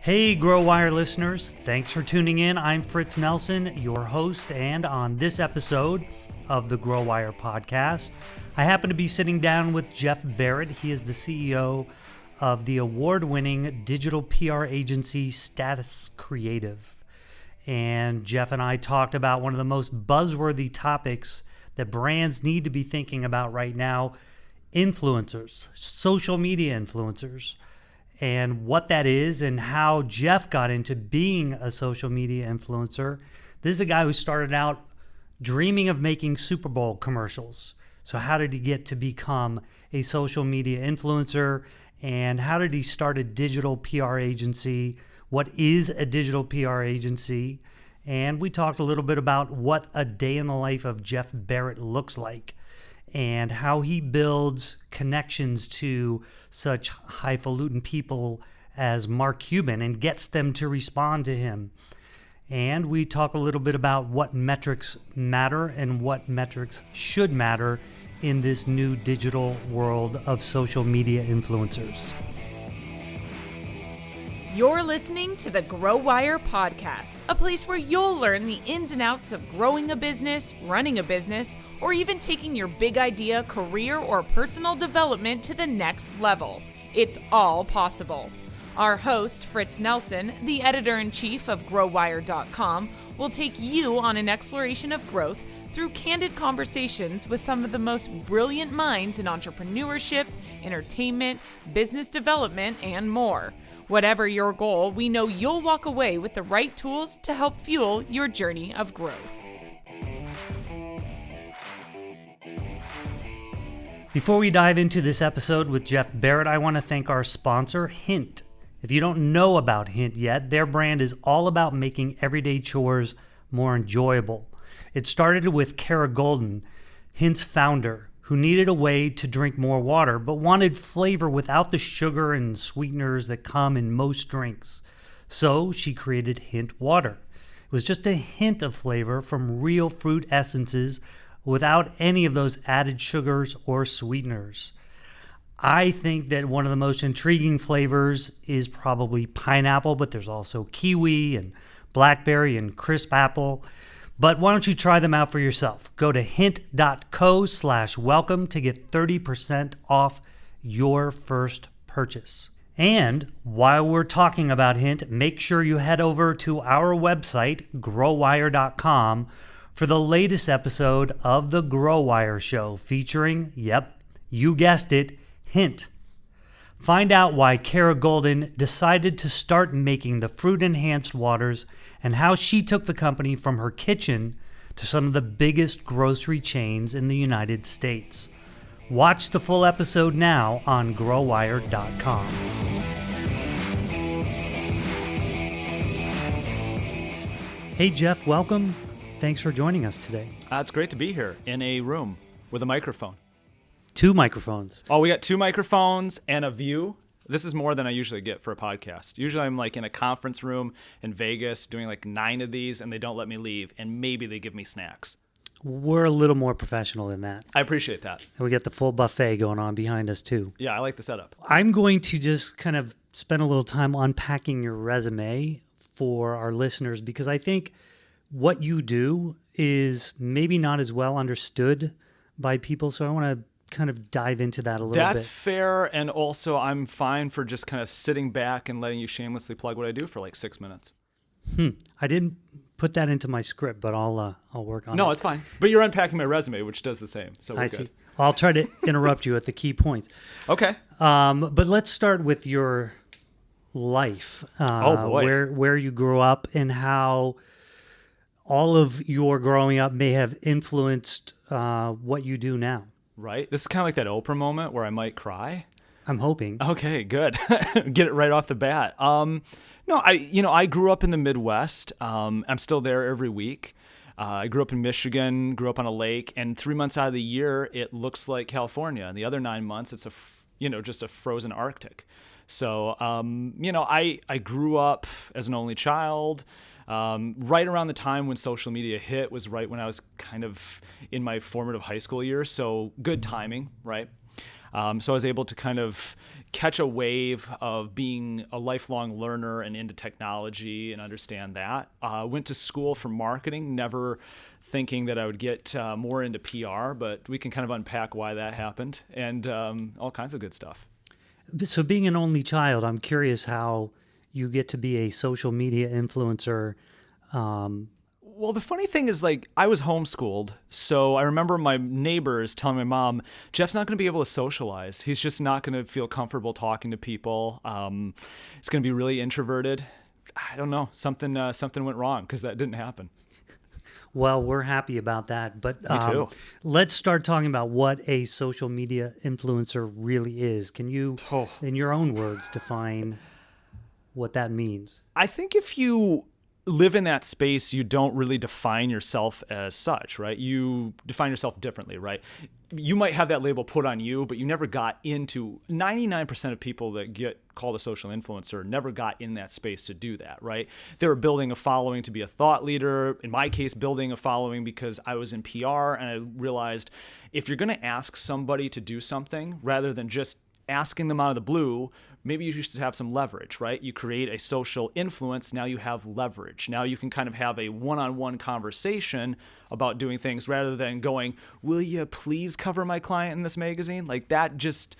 Hey GrowWire listeners, thanks for tuning in. I'm Fritz Nelson, your host, and on this episode of the GrowWire podcast, I happen to be sitting down with Jeff Barrett. He is the CEO of the award-winning digital PR agency Status Creative. And Jeff and I talked about one of the most buzzworthy topics that brands need to be thinking about right now, influencers, social media influencers, and what that is and how Jeff got into being a social media influencer. This is a guy who started out dreaming of making Superbowl commercials. So how did he get to become a social media influencer? And how did he start a digital PR agency? What is a digital PR agency? And we talked a little bit about what a day in the life of Jeff Barrett looks like, and how he builds connections to such highfalutin people as Mark Cuban and gets them to respond to him. And we talk a little bit about what metrics matter and what metrics should matter in this new digital world of social media influencers. You're listening to the GrowWire podcast, a place where you'll learn the ins and outs of growing a business, running a business, or even taking your big idea, career, or personal development to the next level. It's all possible. Our host, Fritz Nelson, the editor-in-chief of GrowWire.com, will take you on an exploration of growth through candid conversations with some of the most brilliant minds in entrepreneurship, entertainment, business development, and more. Whatever your goal, we know you'll walk away with the right tools to help fuel your journey of growth. Before we dive into this episode with Jeff Barrett, I want to thank our sponsor, Hint. If you don't know about Hint yet, their brand is all about making everyday chores more enjoyable. It started with Kara Golden, Hint's founder, who needed a way to drink more water, but wanted flavor without the sugar and sweeteners that come in most drinks. So she created Hint Water. It was just a hint of flavor from real fruit essences without any of those added sugars or sweeteners. I think that one of the most intriguing flavors is probably pineapple, but there's also kiwi and blackberry and crisp apple. But why don't you try them out for yourself? Go to hint.co/welcome to get 30% off your first purchase. And while we're talking about Hint, make sure you head over to our website, growwire.com, for the latest episode of The GrowWire Show featuring, yep, you guessed it, Hint. Find out why Kara Golden decided to start making the fruit-enhanced waters and how she took the company from her kitchen to some of the biggest grocery chains in the United States. Watch the full episode now on growwire.com. Hey Jeff, welcome. Thanks for joining us today. It's great to be here in a room with a microphone. 2 microphones. Oh, we got 2 microphones and a view. This is more than I usually get for a podcast. Usually I'm like in a conference room in Vegas doing like 9 of these and they don't let me leave and maybe they give me snacks. We're a little more professional than that. I appreciate that. And we got the full buffet going on behind us too. Yeah, I like the setup. I'm going to just kind of spend a little time unpacking your resume for our listeners because I think what you do is maybe not as well understood by people. So I want to kind of dive into that a little bit. That's fair, and also I'm fine for just kind of sitting back and letting you shamelessly plug what I do for like 6 minutes. I didn't put that into my script, but I'll work on it. No, it's fine. But you're unpacking my resume, which does the same, so we're I good. see. I'll try to interrupt you at the key points. Okay. But let's start with your life. Oh boy. Where you grew up and how all of your growing up may have influenced what you do now. Right? This is kind of like that Oprah moment where I might cry. I'm hoping. Okay, good. Get it right off the bat. No, I grew up in the Midwest. I'm still there every week. I grew up in Michigan, grew up on a lake, and 3 months out of the year, it looks like California. And the other 9 months, it's just a frozen Arctic. So, I grew up as an only child. Right around the time when social media hit was right when I was kind of in my formative high school years. So good timing, right? So I was able to kind of catch a wave of being a lifelong learner and into technology and understand that. Went to school for marketing, never thinking that I would get more into PR, but we can kind of unpack why that happened, and all kinds of good stuff. So being an only child, I'm curious how you get to be a social media influencer. Well, the funny thing is, like, I was homeschooled, so I remember my neighbors telling my mom, Jeff's not going to be able to socialize. He's just not going to feel comfortable talking to people. He's going to be really introverted. I don't know. Something went wrong because that didn't happen. Well, we're happy about that. But Me too. Let's start talking about what a social media influencer really is. Can you, in your own words, define what that means? I think if you live in that space, you don't really define yourself as such, right? You define yourself differently, right? You might have that label put on you, but you never got into 99% of people that get called a social influencer never got in that space to do that, right? They were building a following to be a thought leader. In my case, building a following because I was in PR, and I realized if you're going to ask somebody to do something rather than just asking them out of the blue, maybe you should have some leverage, right? You create a social influence. Now you have leverage. Now you can kind of have a one-on-one conversation about doing things rather than going, will you please cover my client in this magazine? Like, that just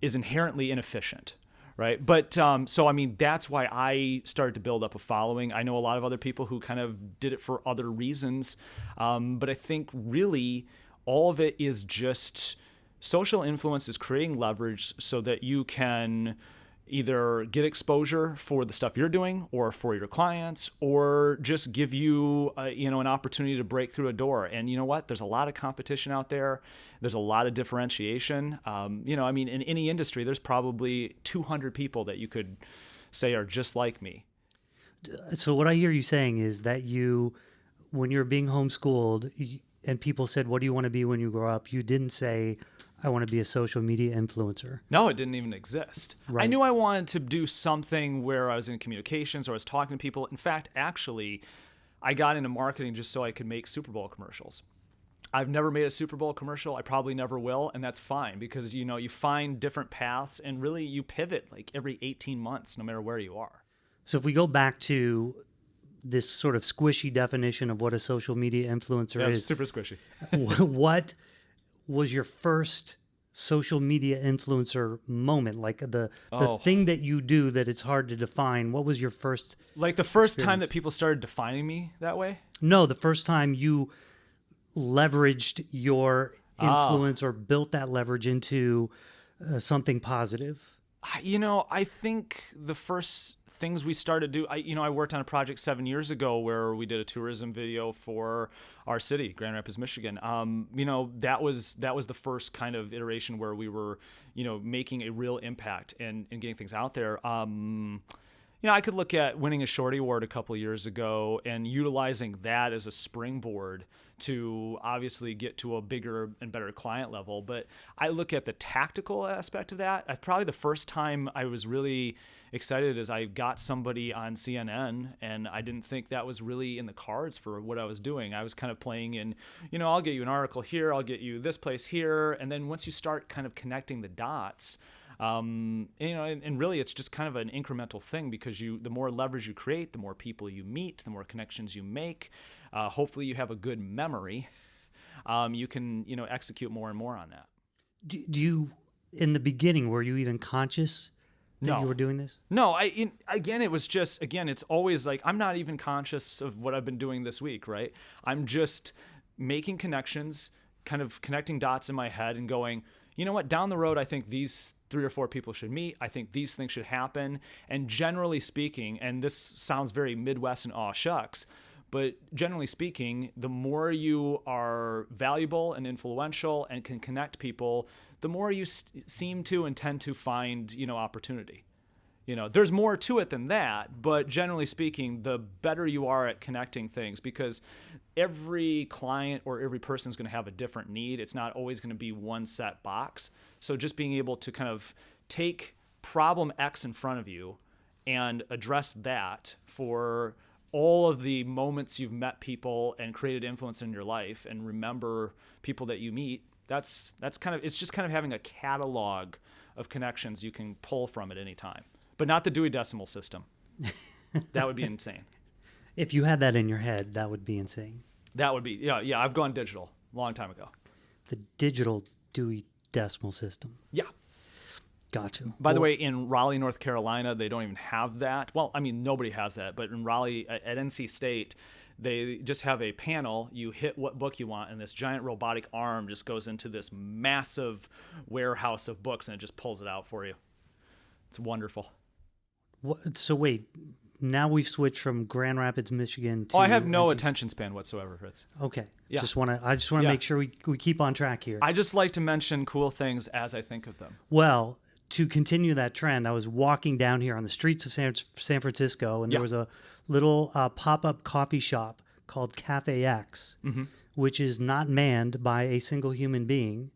is inherently inefficient, right? But so, I mean, that's why I started to build up a following. I know a lot of other people who kind of did it for other reasons. But I think really all of it is just social influence is creating leverage so that you can either get exposure for the stuff you're doing or for your clients, or just give you, an opportunity to break through a door. And you know what? There's a lot of competition out there. There's a lot of differentiation. In any industry, there's probably 200 people that you could say are just like me. So what I hear you saying is that when you're being homeschooled and people said, what do you want to be when you grow up? You didn't say, I want to be a social media influencer. No, it didn't even exist. Right. I knew I wanted to do something where I was in communications or I was talking to people. In fact, actually, I got into marketing just so I could make Superbowl commercials. I've never made a Super Bowl commercial. I probably never will, and that's fine because, you find different paths and really you pivot like every 18 months, no matter where you are. So if we go back to this sort of squishy definition of what a social media influencer is. Super squishy. What was your first social media influencer moment? Like the thing that you do that it's hard to define. What was your first Like the first experience? time that people started defining me that way? No, the first time you leveraged your influence or built that leverage into something positive. I think the first things we started to do, I worked on a project 7 years ago where we did a tourism video for our city, Grand Rapids, Michigan. That was the first kind of iteration where we were, making a real impact and getting things out there. I could look at winning a Shorty Award a couple of years ago and utilizing that as a springboard to obviously get to a bigger and better client level. But I look at the tactical aspect of that. Probably the first time I was really excited is I got somebody on CNN, and I didn't think that was really in the cards for what I was doing. I was kind of playing in, I'll get you an article here, I'll get you this place here. And then once you start kind of connecting the dots, and really it's just kind of an incremental thing because the more leverage you create, the more people you meet, the more connections you make. Hopefully you have a good memory. You can, execute more and more on that. Do you, in the beginning, were you even conscious that you were doing this? No, it was just, it's always like, I'm not even conscious of what I've been doing this week, right? I'm just making connections, kind of connecting dots in my head and going, you know what, down the road, I think these 3 or 4 people should meet. I think these things should happen. And generally speaking, and this sounds very Midwest and aw shucks, but generally speaking, the more you are valuable and influential and can connect people, the more you seem to and tend to find, opportunity. There's more to it than that, but generally speaking, the better you are at connecting things, because every client or every person is going to have a different need. It's not always going to be one set box. So just being able to kind of take problem X in front of you and address that for all of the moments you've met people and created influence in your life and remember people that you meet, that's kind of, it's just kind of having a catalog of connections you can pull from at any time. But not the Dewey Decimal System. That would be insane. If you had that in your head, that would be insane. That would be, yeah, I've gone digital a long time ago. The digital Dewey Decimal System. Yeah. Gotcha. By the way, in Raleigh, North Carolina, they don't even have that. Well, I mean, nobody has that. But in Raleigh, at NC State, they just have a panel. You hit what book you want, and this giant robotic arm just goes into this massive warehouse of books, and it just pulls it out for you. It's wonderful. So wait, now we've switched from Grand Rapids, Michigan to... Oh, I have no NC attention span whatsoever, Fritz. Okay. Yeah. I just want to Yeah. make sure we keep on track here. I just like to mention cool things as I think of them. Well, to continue that trend, I was walking down here on the streets of San Francisco, and there was a little pop-up coffee shop called Cafe X, which is not manned by a single human being.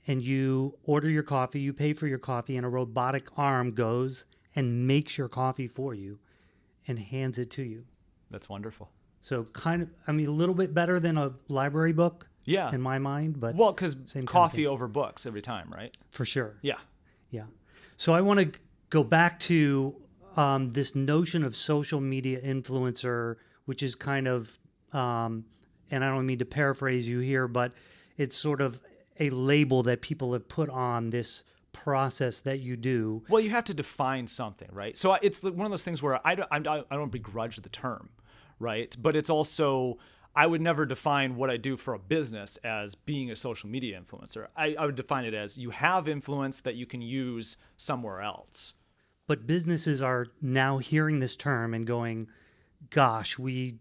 And you order your coffee, you pay for your coffee, and a robotic arm goes and makes your coffee for you and hands it to you. That's wonderful. So a little bit better than a library book in my mind. But well, because coffee over books every time, right? For sure. Yeah. Yeah. So I want to go back to this notion of social media influencer, which is kind of, and I don't mean to paraphrase you here, but it's sort of a label that people have put on this process that you do. Well, you have to define something, right? So it's one of those things where I don't begrudge the term, right? But it's also, I would never define what I do for a business as being a social media influencer. I would define it as you have influence that you can use somewhere else. But businesses are now hearing this term and going, gosh, we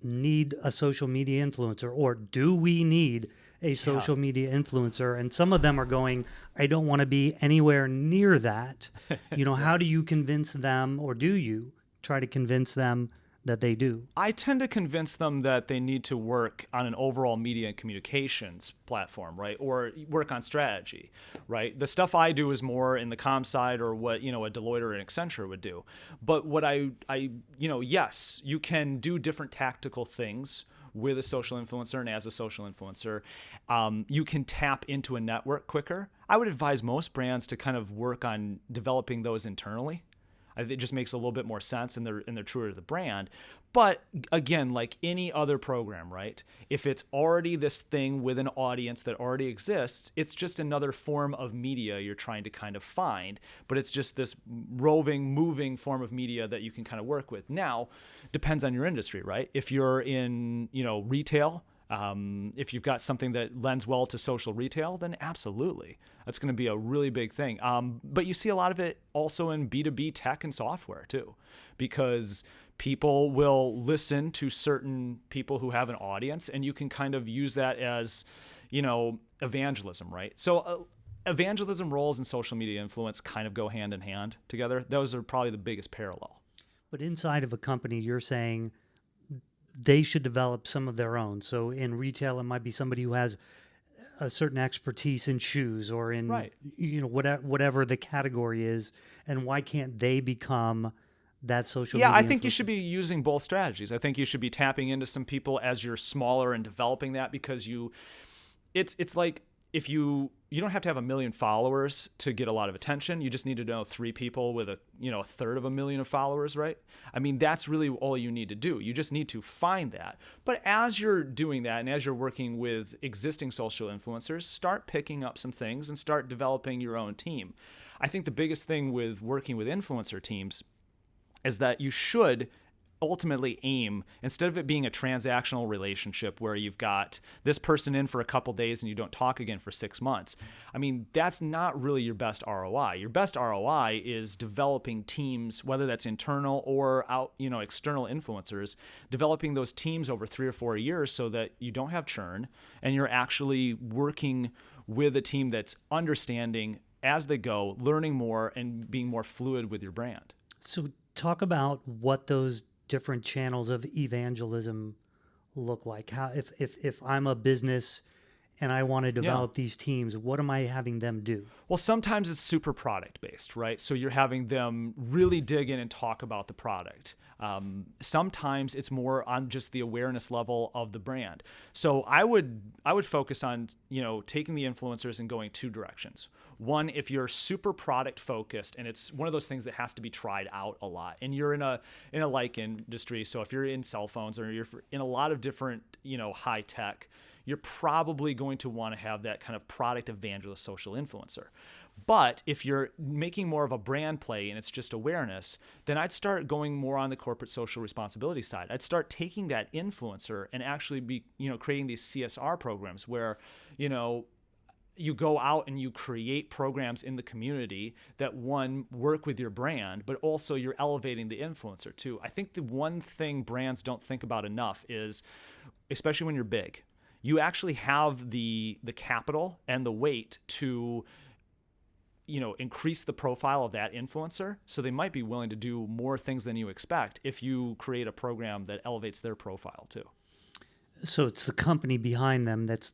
need a social media influencer, or do we need a social media influencer? And some of them are going, I don't want to be anywhere near that. How do you convince them, or do you try to convince them that they do? I tend to convince them that they need to work on an overall media and communications platform, right? Or work on strategy, right? The stuff I do is more in the comm side, or what, a Deloitte or an Accenture would do. But what yes, you can do different tactical things with a social influencer, and as a social influencer, you can tap into a network quicker. I would advise most brands to kind of work on developing those internally. I think it just makes a little bit more sense, and they're truer to the brand. But again, like any other program, right? If it's already this thing with an audience that already exists, it's just another form of media you're trying to kind of find. But it's just this roving, moving form of media that you can kind of work with. Now, depends on your industry, right? If you're in, retail, if you've got something that lends well to social retail, then absolutely. That's going to be a really big thing. But you see a lot of it also in B2B tech and software too, because people will listen to certain people who have an audience, and you can kind of use that as, evangelism, right? So evangelism roles and social media influence kind of go hand in hand together. Those are probably the biggest parallel. But inside of a company, you're saying they should develop some of their own. So in retail, it might be somebody who has a certain expertise in shoes, or in whatever the category is. And why can't they become that social media? Yeah, I think you should be using both strategies. I think you should be tapping into some people as you're smaller and developing that, because it's like, if you don't have to have 1 million followers to get a lot of attention. You just need to know 3 people with a third of 1 million of followers, right? I mean, that's really all you need to do. You just need to find that. But as you're doing that, and as you're working with existing social influencers, start picking up some things and start developing your own team. I think the biggest thing with working with influencer teams is that you should ultimately aim, instead of it being a transactional relationship where you've got this person in for a couple days and you don't talk again for 6 months. I mean, that's not really your best ROI. Your best ROI is developing teams, whether that's internal or external influencers, developing those teams over 3 or 4 years so that you don't have churn, and you're actually working with a team that's understanding as they go, learning more, and being more fluid with your brand. So talk about what those different channels of evangelism look like. How, if I'm a business and I want to develop these teams, what am I having them do? Well, sometimes it's super product based, right? So you're having them really dig in and talk about the product. Sometimes it's more on just the awareness level of the brand. So I would focus on, taking the influencers and going 2 directions. One, if you're super product focused, and it's one of those things that has to be tried out a lot, and you're in a like industry, so if you're in cell phones or you're in a lot of different, high tech, you're probably going to want to have that kind of product evangelist social influencer. But if you're making more of a brand play and it's just awareness, then I'd start going more on the corporate social responsibility side. I'd start taking that influencer and actually be, creating these CSR programs where, you go out and you create programs in the community that, one, work with your brand, but also you're elevating the influencer too. I think the one thing brands don't think about enough is, especially when you're big, you actually have the capital and the weight to increase the profile of that influencer. So they might be willing to do more things than you expect if you create a program that elevates their profile too. So it's the company behind them that's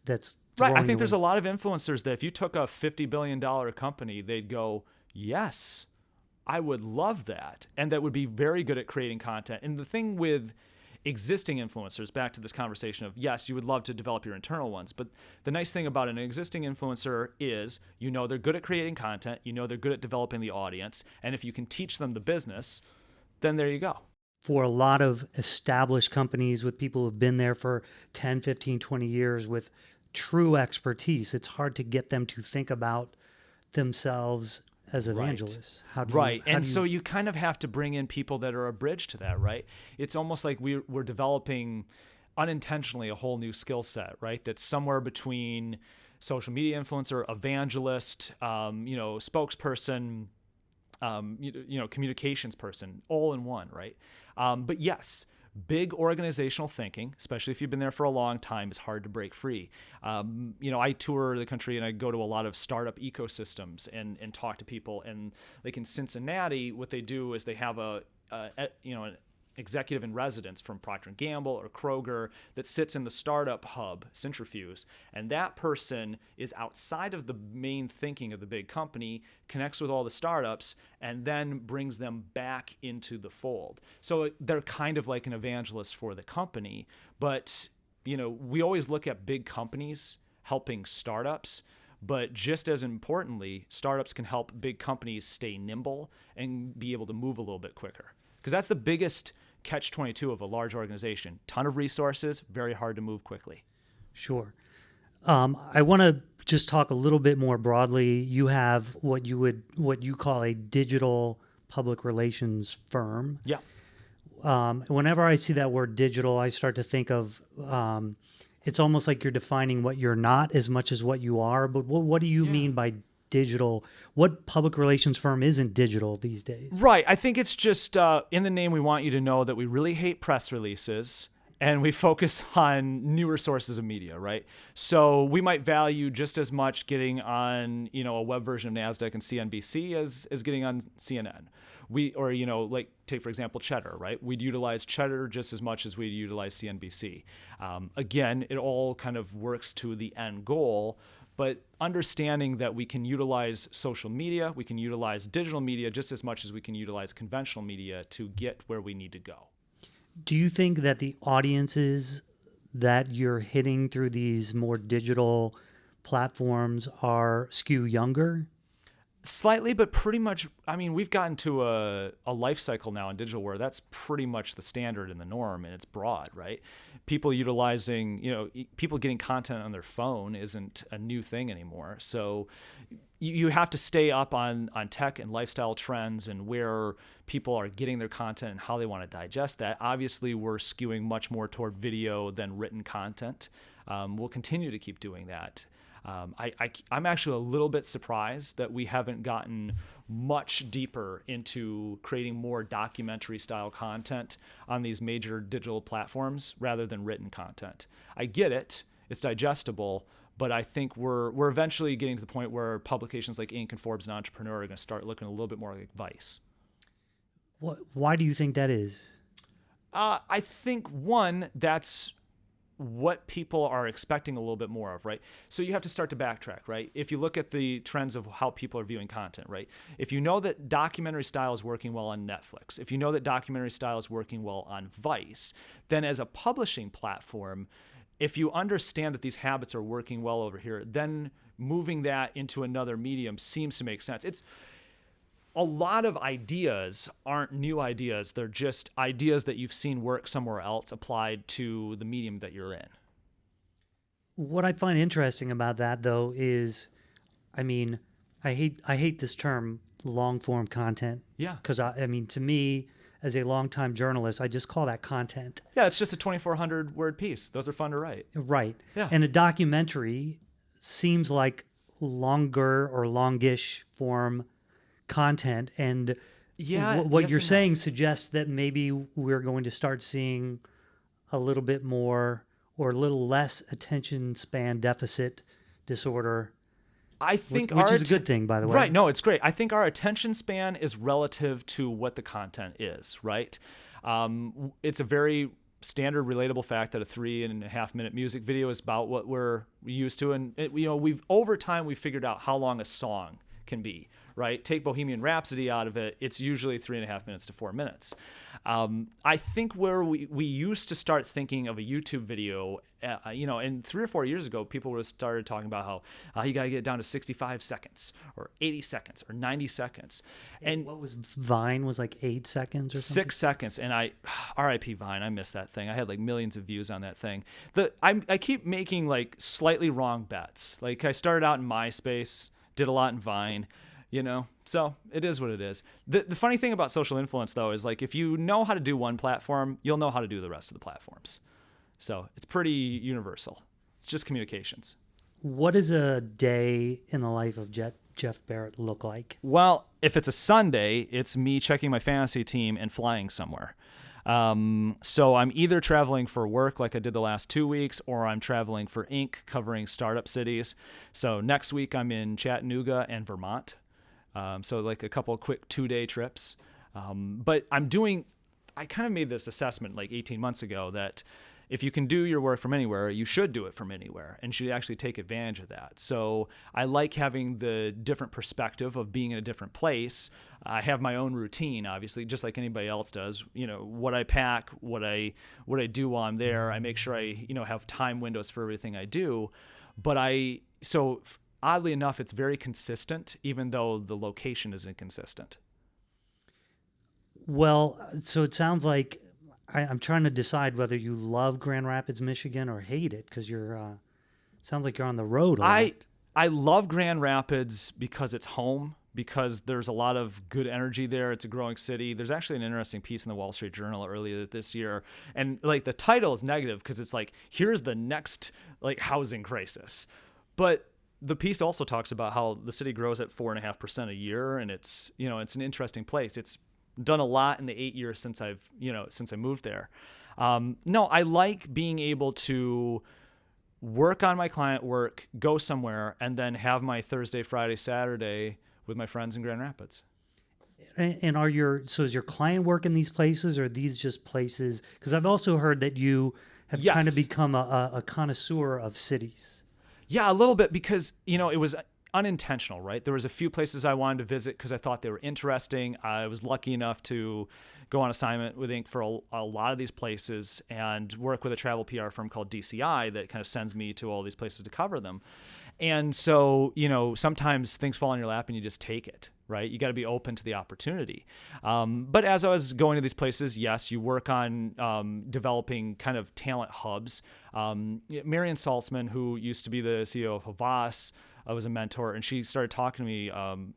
right. I think there's a lot of influencers that if you took a $50 billion company, they'd go, yes, I would love that. And that would be very good at creating content. And the thing with existing influencers, back to this conversation of, yes, you would love to develop your internal ones, but the nice thing about an existing influencer is, they're good at creating content, they're good at developing the audience, and if you can teach them the business, then there you go. For a lot of established companies with people who've been there for 10, 15, 20 years with true expertise, it's hard to get them to think about themselves as evangelists. So you kind of have to bring in people that are a bridge to that, right? It's almost like we're developing unintentionally a whole new skill set, right? That's somewhere between social media influencer, evangelist, spokesperson, communications person, all in one, right? But yes, big organizational thinking, especially if you've been there for a long time, is hard to break free. I tour the country and I go to a lot of startup ecosystems and talk to people. And like in Cincinnati, what they do is they have an executive in residence from Procter & Gamble or Kroger that sits in the startup hub, Centrifuge, and that person is outside of the main thinking of the big company, connects with all the startups, and then brings them back into the fold. So they're kind of like an evangelist for the company, but we always look at big companies helping startups, but just as importantly, startups can help big companies stay nimble and be able to move a little bit quicker. Because that's the biggest catch-22 of a large organization. Ton of resources, very hard to move quickly. Sure. I want to just talk a little bit more broadly. You have what you call a digital public relations firm. Yeah. Whenever I see that word digital, I start to think of it's almost like you're defining what you're not as much as what you are. But what do you mean by digital? What public relations firm isn't digital these days? Right. I think it's just in the name, we want you to know that we really hate press releases and we focus on newer sources of media, right? So we might value just as much getting on, a web version of NASDAQ and CNBC as getting on CNN. Take for example, Cheddar, right? We'd utilize Cheddar just as much as we'd utilize CNBC. Again, it all kind of works to the end goal, but understanding that we can utilize social media, we can utilize digital media just as much as we can utilize conventional media to get where we need to go. Do you think that the audiences that you're hitting through these more digital platforms are skew younger? Slightly, but pretty much, we've gotten to a life cycle now in digital where that's pretty much the standard and the norm, and it's broad, right? People utilizing, people getting content on their phone isn't a new thing anymore. So you have to stay up on tech and lifestyle trends and where people are getting their content and how they want to digest that. Obviously, we're skewing much more toward video than written content. We'll continue to keep doing that. I'm actually a little bit surprised that we haven't gotten much deeper into creating more documentary style content on these major digital platforms rather than written content. I get it. It's digestible, but I think we're eventually getting to the point where publications like Inc. and Forbes and Entrepreneur are going to start looking a little bit more like Vice. Why do you think that is? I think, one, that's what people are expecting a little bit more of, right? So you have to start to backtrack, right? If you look at the trends of how people are viewing content, right? If you know that documentary style is working well on Netflix, if you know that documentary style is working well on Vice, then as a publishing platform, if you understand that these habits are working well over here, then moving that into another medium seems to make sense. It's a lot of ideas aren't new ideas. They're just ideas that you've seen work somewhere else applied to the medium that you're in. What I find interesting about that, though, is, I mean, I hate this term, long form content. Yeah. Because I mean, to me, as a longtime journalist, I just call that content. Yeah, it's just a 2,400 word piece. Those are fun to write. Right. Yeah. And a documentary seems like longer or longish form content. And Yeah, what yes you're and no. saying suggests that maybe we're going to start seeing a little bit more or a little less attention span deficit disorder. I think Which our is a good thing, by the way. Right. No, it's great. I think our attention span is relative to what the content is, right? It's a very standard, relatable fact that a 3.5 minute music video is about what we're used to. And, over time, we've figured out how long a song can be, right? Take Bohemian Rhapsody out of it, it's usually 3.5 minutes to 4 minutes. I think where we used to start thinking of a YouTube video, and 3 or 4 years ago, people started talking about how you got to get it down to 65 seconds or 80 seconds or 90 seconds. And what was Vine was like 8 seconds or something? 6 seconds. And R.I.P. Vine, I miss that thing. I had like millions of views on that thing. I keep making like slightly wrong bets. Like I started out in MySpace, did a lot in Vine, so it is what it is. The funny thing about social influence, though, is like if you know how to do one platform, you'll know how to do the rest of the platforms. So it's pretty universal. It's just communications. What does a day in the life of Jeff Barrett look like? Well, if it's a Sunday, it's me checking my fantasy team and flying somewhere. So I'm either traveling for work like I did the last 2 weeks, or I'm traveling for Inc. covering startup cities. So next week I'm in Chattanooga and Vermont. So like a couple of quick 2-day trips. But I kind of made this assessment like 18 months ago that if you can do your work from anywhere, you should do it from anywhere and should actually take advantage of that. So I like having the different perspective of being in a different place. I have my own routine, obviously, just like anybody else does. What I pack, what I do while I'm there. I make sure I, have time windows for everything I do. But so oddly enough, it's very consistent, even though the location is inconsistent. Well, so it sounds like I'm trying to decide whether you love Grand Rapids, Michigan, or hate it, because it sounds like you're on the road a lot. I love Grand Rapids because it's home, because there's a lot of good energy there. It's a growing city. There's actually an interesting piece in the Wall Street Journal earlier this year, and like the title is negative because it's like, here's the next like housing crisis, but the piece also talks about how the city grows at 4.5% a year, and it's an interesting place. It's done a lot in the 8 years since I moved there. No, I like being able to work on my client work, go somewhere, and then have my Thursday, Friday, Saturday with my friends in Grand Rapids. And is your client work in these places, or are these just places? Because I've also heard that you have kind of become a connoisseur of cities. Yeah, a little bit, because, it was unintentional, right? There was a few places I wanted to visit because I thought they were interesting. I was lucky enough to go on assignment with Inc. for a lot of these places and work with a travel PR firm called DCI that kind of sends me to all these places to cover them. And so, sometimes things fall in your lap and you just take it, right? You got to be open to the opportunity. But as I was going to these places, yes, you work on developing kind of talent hubs. Marian Saltzman, who used to be the CEO of Havas, was a mentor, and she started talking to me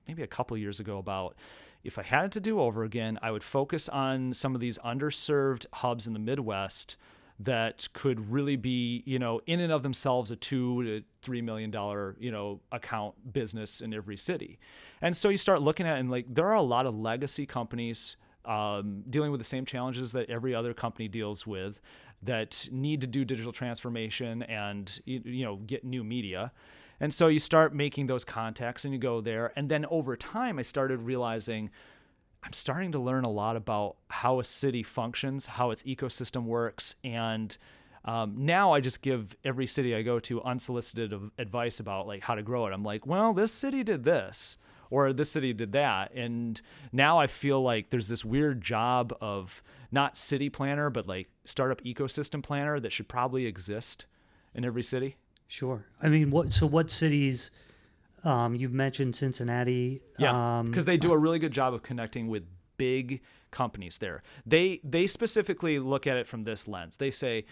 maybe a couple of years ago about if I had it to do over again, I would focus on some of these underserved hubs in the Midwest that could really be, in and of themselves, a $2 to $3 million, account business in every city. And so you start looking at it, and like there are a lot of legacy companies dealing with the same challenges that every other company deals with, that need to do digital transformation and get new media. And so you start making those contacts and you go there. And then over time, I started realizing I'm starting to learn a lot about how a city functions, how its ecosystem works. And now I just give every city I go to unsolicited advice about like how to grow it. I'm like, well, this city did this, or this city did that. And now I feel like there's this weird job of not city planner, but like startup ecosystem planner that should probably exist in every city. Sure. I mean, what cities? You've mentioned Cincinnati. Yeah, because they do a really good job of connecting with big companies there. They specifically look at it from this lens. They say,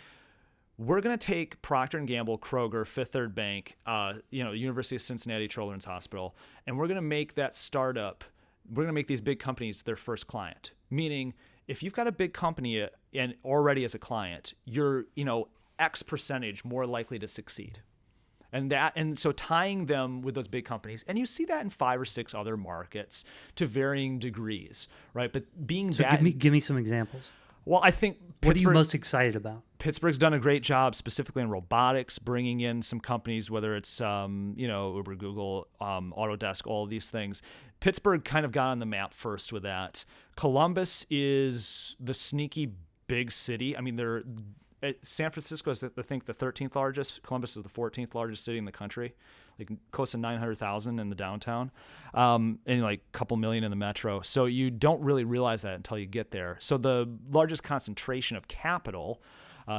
we're going to take Procter & Gamble, Kroger, Fifth Third Bank, University of Cincinnati Children's Hospital, and we're going to make that startup, we're going to make these big companies their first client. Meaning, if you've got a big company and already as a client, you're, X percentage more likely to succeed. And so tying them with those big companies, and you see that in 5 or 6 other markets to varying degrees, right? But being so that, give me some examples. Well, I think what are you most excited about? Pittsburgh's done a great job, specifically in robotics, bringing in some companies, whether it's Uber, Google, Autodesk, all of these things. Pittsburgh kind of got on the map first with that. Columbus is the sneaky big city. I mean, San Francisco is, I think, the 13th largest. Columbus is the 14th largest city in the country, like close to 900,000 in the downtown, and like a couple million in the metro. So you don't really realize that until you get there. So the largest concentration of capital,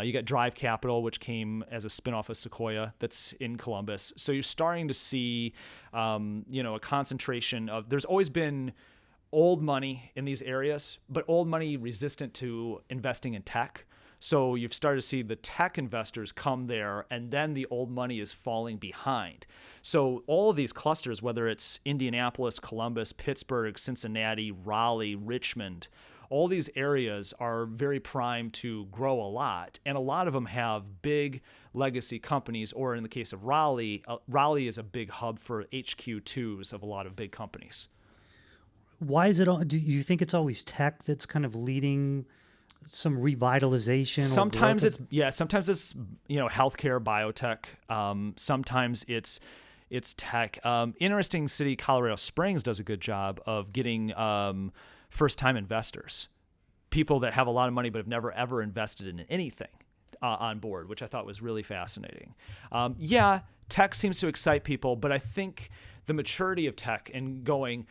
you got Drive Capital, which came as a spinoff of Sequoia, that's in Columbus. So you're starting to see, a concentration of. There's always been old money in these areas, but old money resistant to investing in tech. So you've started to see the tech investors come there, and then the old money is falling behind. So all of these clusters, whether it's Indianapolis, Columbus, Pittsburgh, Cincinnati, Raleigh, Richmond, all these areas are very primed to grow a lot. And a lot of them have big legacy companies, or in the case of Raleigh, Raleigh is a big hub for HQ2s of a lot of big companies. Why is it? Do you think it's always tech that's kind of leading some revitalization? Sometimes it's healthcare, biotech. Sometimes it's tech. Interesting city, Colorado Springs does a good job of getting first-time investors, people that have a lot of money but have never ever invested in anything, on board, which I thought was really fascinating. Tech seems to excite people, but I think the maturity of tech and going,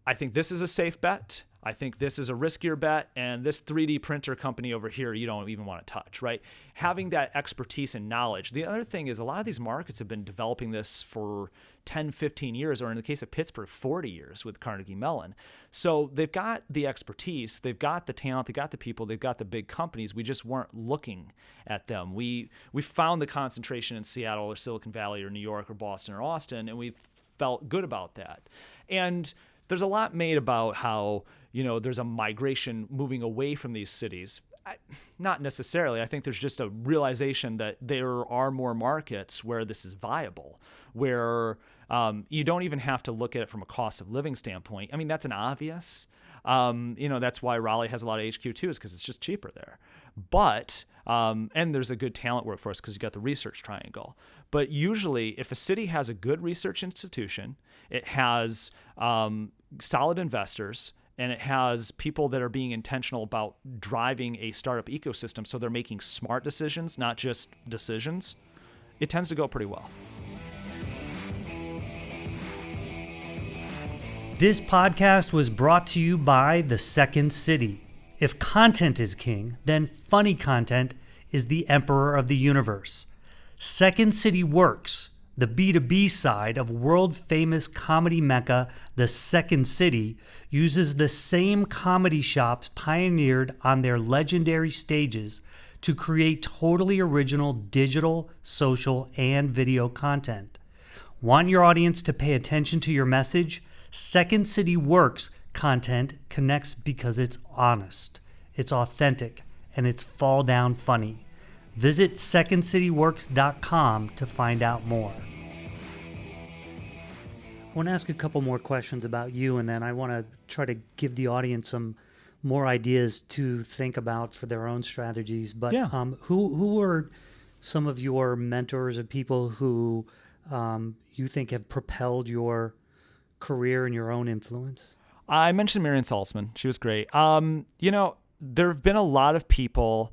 I think this is a safe bet. I think this is a riskier bet, and this 3D printer company over here, you don't even want to touch, right? Having that expertise and knowledge. The other thing is a lot of these markets have been developing this for 10, 15 years, or in the case of Pittsburgh, 40 years with Carnegie Mellon. So they've got the expertise, they've got the talent, they've got the people, they've got the big companies. We just weren't looking at them. We found the concentration in Seattle or Silicon Valley or New York or Boston or Austin, and we felt good about that. And there's a lot made about how, there's a migration moving away from these cities. Not necessarily. I think there's just a realization that there are more markets where this is viable, where you don't even have to look at it from a cost of living standpoint. I mean, that's an obvious. That's why Raleigh has a lot of HQ2 is because it's just cheaper there. But, and there's a good talent workforce because you got the research triangle. But usually if a city has a good research institution, it has solid investors, and it has people that are being intentional about driving a startup ecosystem so they're making smart decisions, not just decisions, it tends to go pretty well. This podcast was brought to you by The Second City. If content is king, then funny content is the emperor of the universe. Second City Works, the B2B side of world-famous comedy mecca, The Second City, uses the same comedy shops pioneered on their legendary stages to create totally original digital, social, and video content. Want your audience to pay attention to your message? Second City Works content connects because it's honest, it's authentic, and it's fall down funny. Visit secondcityworks.com to find out more. I want to ask a couple more questions about you, and then I want to try to give the audience some more ideas to think about for their own strategies. But yeah. Who are some of your mentors or people who you think have propelled your career and your own influence? I mentioned Marion Saltzman. She was great. There have been a lot of people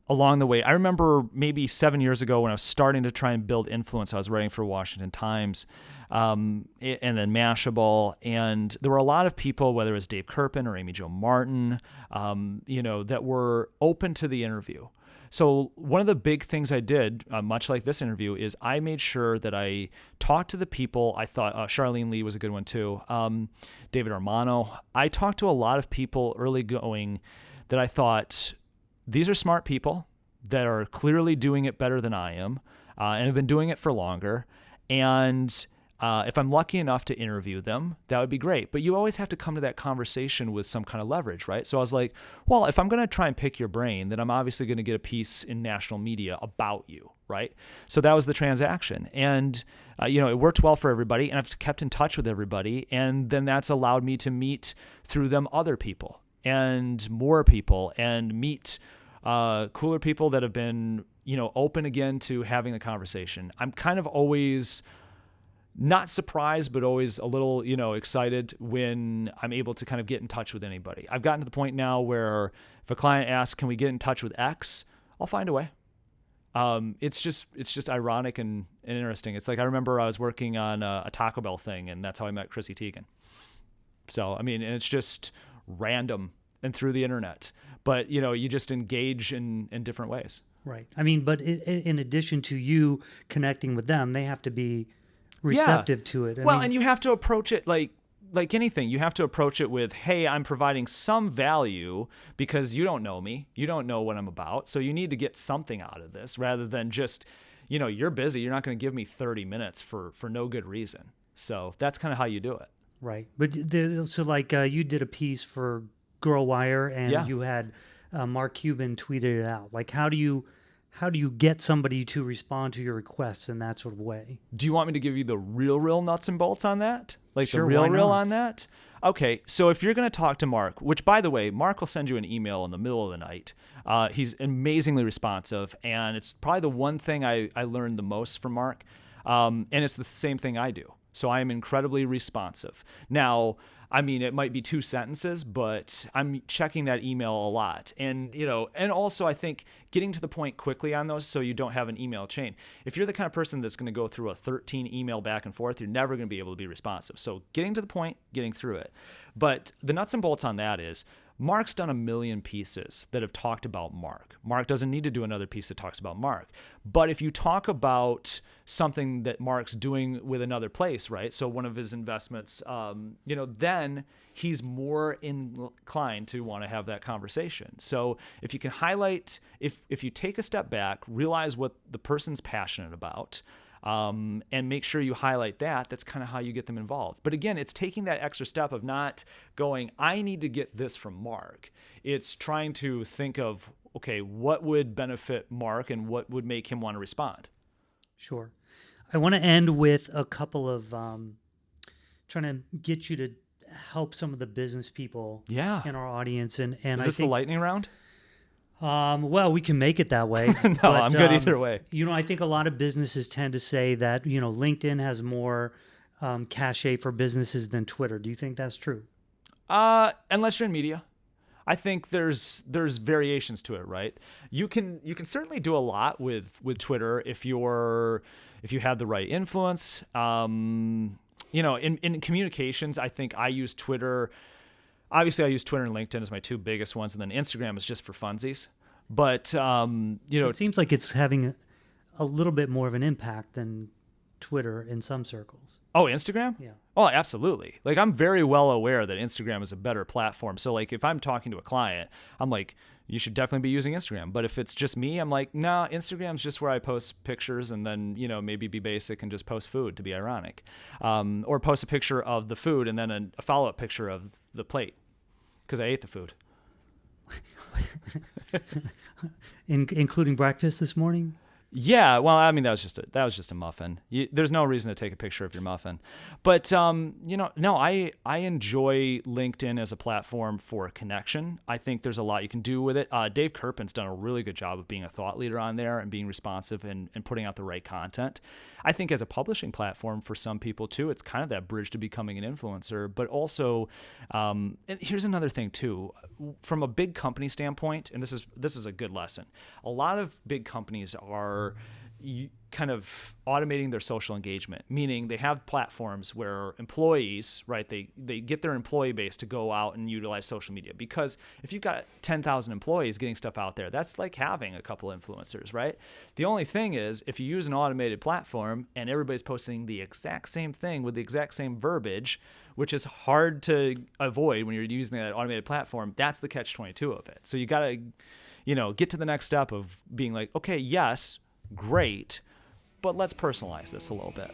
along the way. I remember maybe 7 years ago when I was starting to try and build influence. I was writing for Washington Times, and then Mashable, and there were a lot of people, whether it was Dave Kirpin or Amy Jo Martin, that were open to the interview. So one of the big things I did, much like this interview, is I made sure that I talked to the people. I thought Charlene Lee was a good one too. David Armano. I talked to a lot of people early going that I thought, these are smart people that are clearly doing it better than I am, and have been doing it for longer. And if I'm lucky enough to interview them, that would be great. But you always have to come to that conversation with some kind of leverage, right? So I was like, well, if I'm going to try and pick your brain, then I'm obviously going to get a piece in national media about you, right? So that was the transaction. And, it worked well for everybody, and I've kept in touch with everybody. And then that's allowed me to meet through them other people and more people and meet cooler people that have been, open again to having the conversation. I'm kind of always not surprised, but always a little, excited when I'm able to kind of get in touch with anybody. I've gotten to the point now where if a client asks, can we get in touch with X? I'll find a way. It's just ironic and interesting. It's like, I remember I was working on a Taco Bell thing, and that's how I met Chrissy Teigen. So, and it's just random and through the internet, but you just engage in different ways. Right. But in addition to you connecting with them, they have to be receptive to it. And you have to approach it like anything. You have to approach it with, hey, I'm providing some value because you don't know me. You don't know what I'm about. So you need to get something out of this rather than just, you're busy. You're not going to give me 30 minutes for no good reason. So that's kind of how you do it. Right. But you did a piece for GrowWire, and you had Mark Cuban tweeted it out. Like, how do you get somebody to respond to your requests in that sort of way? Do you want me to give you the real nuts and bolts on that? Like sure, the real on that? Okay, so if you're going to talk to Mark, which, by the way, Mark will send you an email in the middle of the night. He's amazingly responsive, and it's probably the one thing I learned the most from Mark, and it's the same thing I do. So I am incredibly responsive. Now, it might be 2 sentences, but I'm checking that email a lot. And, and also I think getting to the point quickly on those so you don't have an email chain. If you're the kind of person that's going to go through a 13 email back and forth, you're never going to be able to be responsive. So getting to the point, getting through it. But the nuts and bolts on that is, Mark's done 1 million pieces that have talked about Mark. Mark doesn't need to do another piece that talks about Mark. But if you talk about something that Mark's doing with another place, right? So one of his investments, then he's more inclined to want to have that conversation. So if you can highlight, if you take a step back, realize what the person's passionate about, and make sure you highlight that, that's kind of how you get them involved. But again, it's taking that extra step of not going, I need to get this from Mark. It's trying to think of, okay, what would benefit Mark and what would make him want to respond? Sure. I want to end with a couple of trying to get you to help some of the business people in our audience. And Is this the lightning round? Well, we can make it that way. No, but, I'm good either way. I think a lot of businesses tend to say that, LinkedIn has more cachet for businesses than Twitter. Do you think that's true? Unless you're in media. I think there's variations to it, right? You can certainly do a lot with Twitter if you have the right influence. In communications, I think I use Twitter. Obviously, I use Twitter and LinkedIn as my 2 biggest ones, and then Instagram is just for funsies. But it seems like it's having a little bit more of an impact than Twitter in some circles. Oh, Instagram? Yeah. Oh, absolutely. Like, I'm very well aware that Instagram is a better platform. So, like, if I'm talking to a client, I'm like, you should definitely be using Instagram. But if it's just me, I'm like, nah, Instagram's just where I post pictures and then, maybe be basic and just post food to be ironic. Or post a picture of the food and then a follow-up picture of the plate because I ate the food. Including breakfast this morning? Yeah, well, I mean that was just a muffin. There's no reason to take a picture of your muffin, but no, I enjoy LinkedIn as a platform for connection. I think there's a lot you can do with it. Dave Kirpin's done a really good job of being a thought leader on there and being responsive and putting out the right content. I think as a publishing platform for some people too, it's kind of that bridge to becoming an influencer. But also, and here's another thing too, from a big company standpoint, and this is a good lesson. A lot of big companies are kind of automating their social engagement, meaning they have platforms where employees, right, they get their employee base to go out and utilize social media, because if you've got 10,000 employees getting stuff out there, that's like having a couple influencers, right? The only thing is, if you use an automated platform and everybody's posting the exact same thing with the exact same verbiage, which is hard to avoid when you're using that automated platform, that's the catch-22 of it. So you got to, get to the next step of being like, okay, yes, great, but let's personalize this a little bit.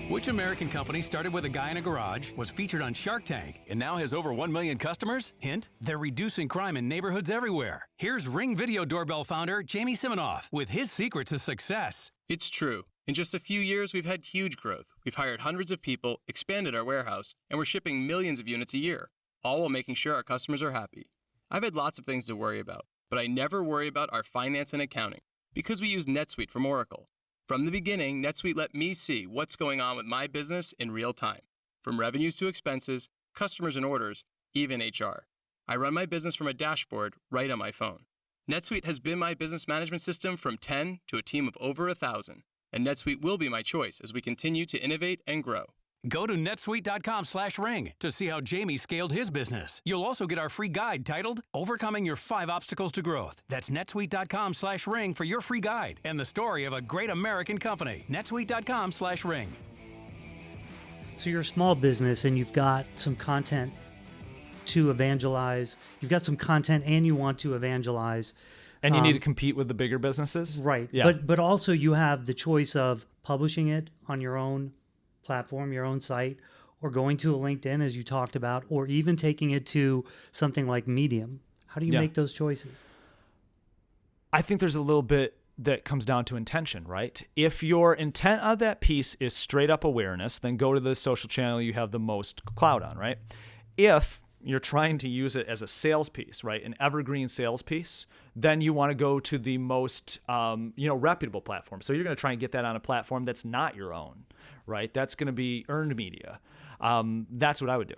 Which American company started with a guy in a garage, was featured on Shark Tank, and now has over 1 million customers? Hint, they're reducing crime in neighborhoods everywhere. Here's Ring Video Doorbell founder Jamie Siminoff with his secret to success. It's true. In just a few years, we've had huge growth. We've hired hundreds of people, expanded our warehouse, and we're shipping millions of units a year, all while making sure our customers are happy. I've had lots of things to worry about, but I never worry about our finance and accounting because we use NetSuite from Oracle. From the beginning, NetSuite let me see what's going on with my business in real time, from revenues to expenses, customers and orders, even HR. I run my business from a dashboard right on my phone. NetSuite has been my business management system from 10 to a team of over 1,000, and NetSuite will be my choice as we continue to innovate and grow. Go to netsuite.com/ring to see how Jamie scaled his business. You'll also get our free guide titled Overcoming Your 5 Obstacles to Growth. That's netsuite.com/ring for your free guide and the story of a great American company. netsuite.com/ring. So you're a small business and you've got some content to evangelize. You've got some content and you want to evangelize. And you need to compete with the bigger businesses. Right. Yeah. But also you have the choice of publishing it on your own platform, your own site, or going to a LinkedIn, as you talked about, or even taking it to something like Medium. How do you make those choices? I think there's a little bit that comes down to intention, right? If your intent of that piece is straight up awareness, then go to the social channel you have the most clout on, right? If you're trying to use it as a sales piece, right? An evergreen sales piece, then you want to go to the most, reputable platform. So you're going to try and get that on a platform that's not your own, right? That's going to be earned media. That's what I would do.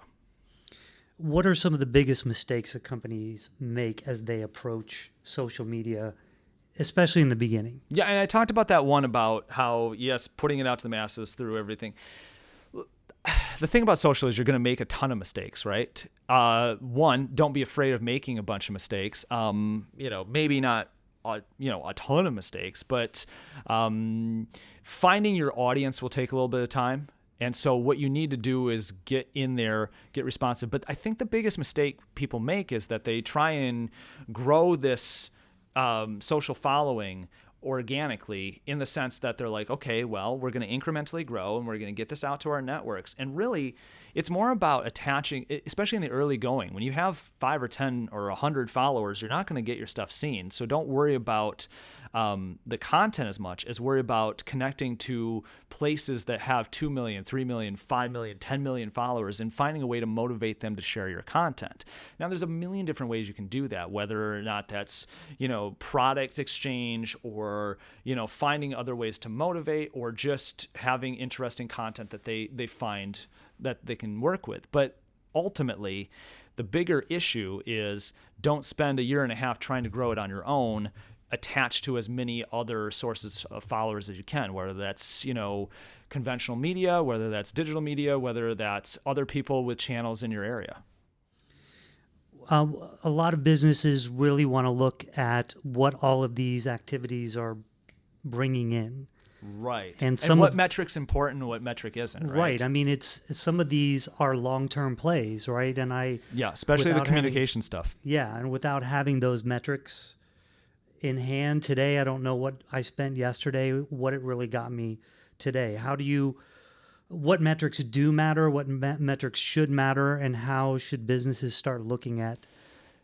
What are some of the biggest mistakes that companies make as they approach social media, especially in the beginning? Yeah, and I talked about that one about how, yes, putting it out to the masses through everything. The thing about social is you're going to make a ton of mistakes, right? One, don't be afraid of making a bunch of mistakes. Maybe not, a ton of mistakes, but finding your audience will take a little bit of time. And so what you need to do is get in there, get responsive. But I think the biggest mistake people make is that they try and grow this social following organically, in the sense that they're like, okay, well, we're going to incrementally grow and we're going to get this out to our networks. And really, it's more about attaching, especially in the early going. When you have 5 or 10 or 100 followers, you're not going to get your stuff seen. So don't worry about the content as much as worry about connecting to places that have 2 million, 3 million, 5 million, 10 million followers and finding a way to motivate them to share your content. Now, there's a million different ways you can do that, whether or not that's, product exchange or, finding other ways to motivate or just having interesting content that they find that they can work with. But ultimately, the bigger issue is don't spend a year and a half trying to grow it on your own, attached to as many other sources of followers as you can, whether that's, conventional media, whether that's digital media, whether that's other people with channels in your area. A lot of businesses really want to look at what all of these activities are bringing in. Right. And what metric's important and what metric isn't, right? Right. I mean, it's some of these are long-term plays, right? And especially the communication stuff. Yeah, and without having those metrics in hand today, I don't know what I spent yesterday, what it really got me today. What metrics do matter, what metrics should matter, and how should businesses start looking at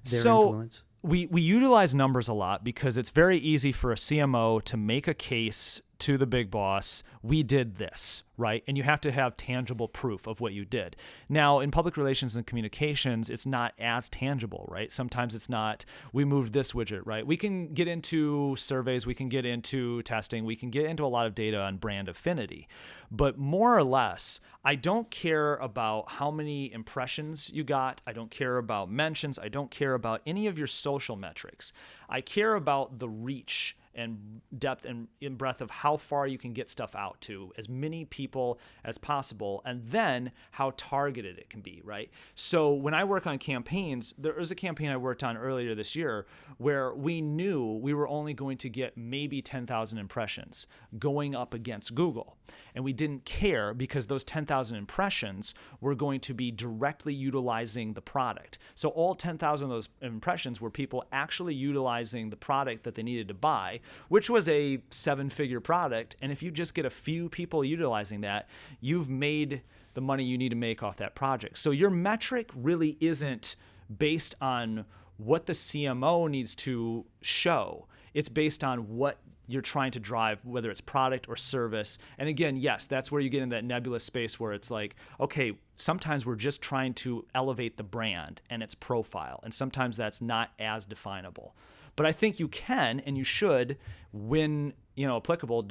their influence? we utilize numbers a lot because it's very easy for a CMO to make a case to the big boss, we did this, right? And you have to have tangible proof of what you did. Now, in public relations and communications, it's not as tangible, right? Sometimes it's not, we moved this widget, right? We can get into surveys, we can get into testing, we can get into a lot of data on brand affinity. But more or less, I don't care about how many impressions you got. I don't care about mentions. I don't care about any of your social metrics. I care about the reach and depth and in breadth of how far you can get stuff out to as many people as possible, and then how targeted it can be, right? So when I work on campaigns, there was a campaign I worked on earlier this year where we knew we were only going to get maybe 10,000 impressions going up against Google. And we didn't care because those 10,000 impressions were going to be directly utilizing the product. So all 10,000 of those impressions were people actually utilizing the product that they needed to buy, which was a 7-figure product. And if you just get a few people utilizing that, you've made the money you need to make off that project. So your metric really isn't based on what the CMO needs to show. It's based on what you're trying to drive, whether it's product or service. And again, yes, that's where you get in that nebulous space where it's like, okay, sometimes we're just trying to elevate the brand and its profile. And sometimes that's not as definable. But I think you can and you should, when applicable,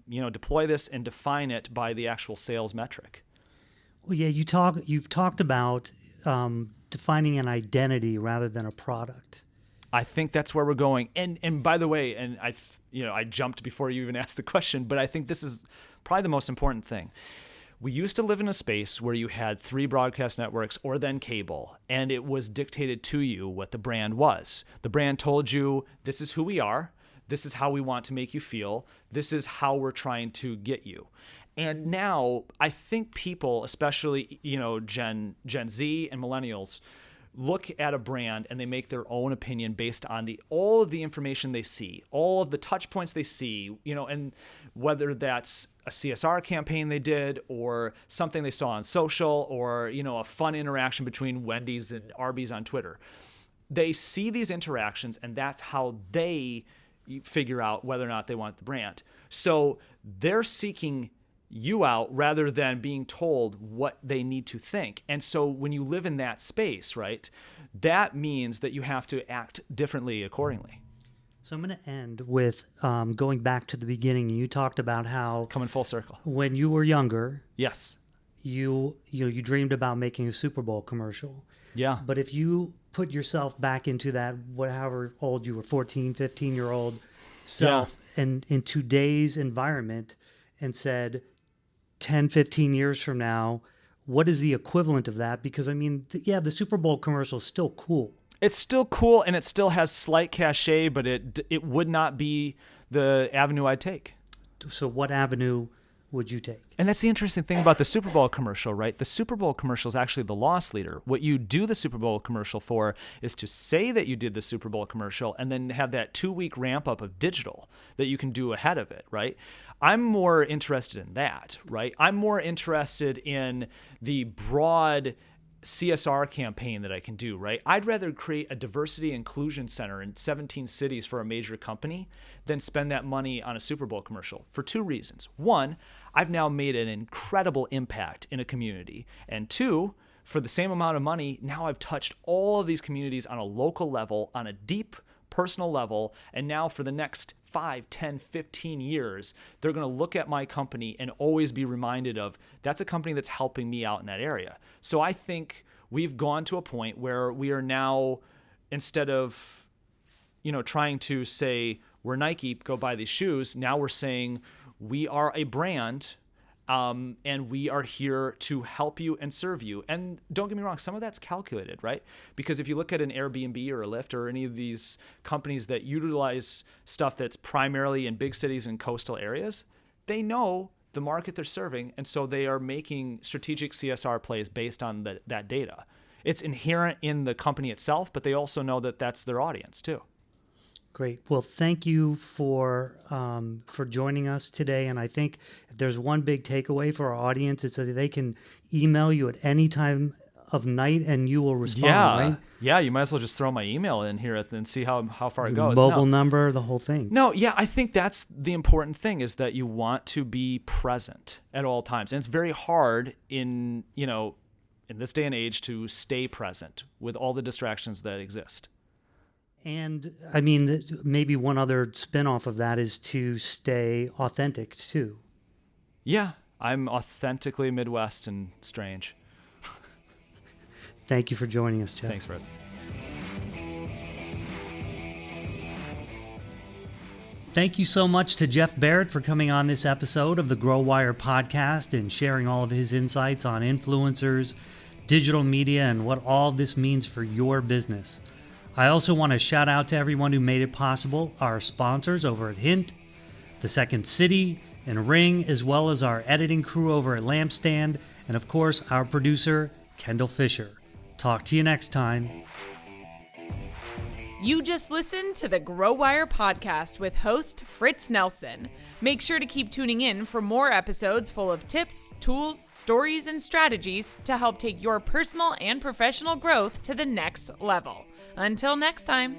deploy this and define it by the actual sales metric. Well, yeah, you've talked about defining an identity rather than a product. I think that's where we're going. And by the way, and I jumped before you even asked the question, but I think this is probably the most important thing. We used to live in a space where you had 3 broadcast networks or then cable, and it was dictated to you what the brand was. The brand told you, this is who we are, this is how we want to make you feel, this is how we're trying to get you. And now I think people, especially Gen Z and millennials, look at a brand and they make their own opinion based on all of the information they see, all of the touch points they see, and whether that's a CSR campaign they did or something they saw on social or, a fun interaction between Wendy's and Arby's on Twitter. They see these interactions and that's how they figure out whether or not they want the brand. So they're seeking you out rather than being told what they need to think. And so when you live in that space, right, that means that you have to act differently accordingly. So I'm going to end with going back to the beginning. You talked about how coming full circle. When you were younger, yes, you dreamed about making a Super Bowl commercial. Yeah. But if you put yourself back into that, however old you were, 14, 15-year-old self, and in today's environment and said, 10, 15 years from now, what is the equivalent of that? Because, the Super Bowl commercial is still cool. It's still cool, and it still has slight cachet, but it would not be the avenue I'd take. So what avenue would you take? And that's the interesting thing about the Super Bowl commercial, right? The Super Bowl commercial is actually the loss leader. What you do the Super Bowl commercial for is to say that you did the Super Bowl commercial and then have that 2-week ramp up of digital that you can do ahead of it, right? I'm more interested in that, right? I'm more interested in the broad CSR campaign that I can do, right? I'd rather create a diversity inclusion center in 17 cities for a major company than spend that money on a Super Bowl commercial for 2 reasons. 1, I've now made an incredible impact in a community. And 2, for the same amount of money, now I've touched all of these communities on a local level, on a deep personal level, and now for the next 5, 10, 15 years, they're going to look at my company and always be reminded of, that's a company that's helping me out in that area. So I think we've gone to a point where we are now, instead of, trying to say, we're Nike, go buy these shoes, now we're saying we are a brand, and we are here to help you and serve you. And don't get me wrong, some of that's calculated, right? Because if you look at an Airbnb or a Lyft or any of these companies that utilize stuff that's primarily in big cities and coastal areas, they know the market they're serving, and so they are making strategic CSR plays based on that data. It's inherent in the company itself, but they also know that that's their audience too. Great. Well, thank you for joining us today. And I think if there's one big takeaway for our audience, it's that they can email you at any time of night and you will respond, right? Yeah, you might as well just throw my email in here and see how far it goes. Mobile number, the whole thing. No, yeah, I think that's the important thing, is that you want to be present at all times. And it's very hard in this day and age to stay present with all the distractions that exist. And I mean, maybe one other spin-off of that is to stay authentic too. Yeah, I'm authentically Midwest and strange. Thank you for joining us, Jeff. Thanks, Fritz. Thank you so much to Jeff Barrett for coming on this episode of the Grow Wire podcast and sharing all of his insights on influencers, digital media, and what all this means for your business. I also want to shout out to everyone who made it possible, our sponsors over at Hint, The Second City, and Ring, as well as our editing crew over at Lampstand, and of course, our producer, Kendall Fisher. Talk to you next time. You just listened to the Grow Wire podcast with host Fritz Nelson. Make sure to keep tuning in for more episodes full of tips, tools, stories, and strategies to help take your personal and professional growth to the next level. Until next time.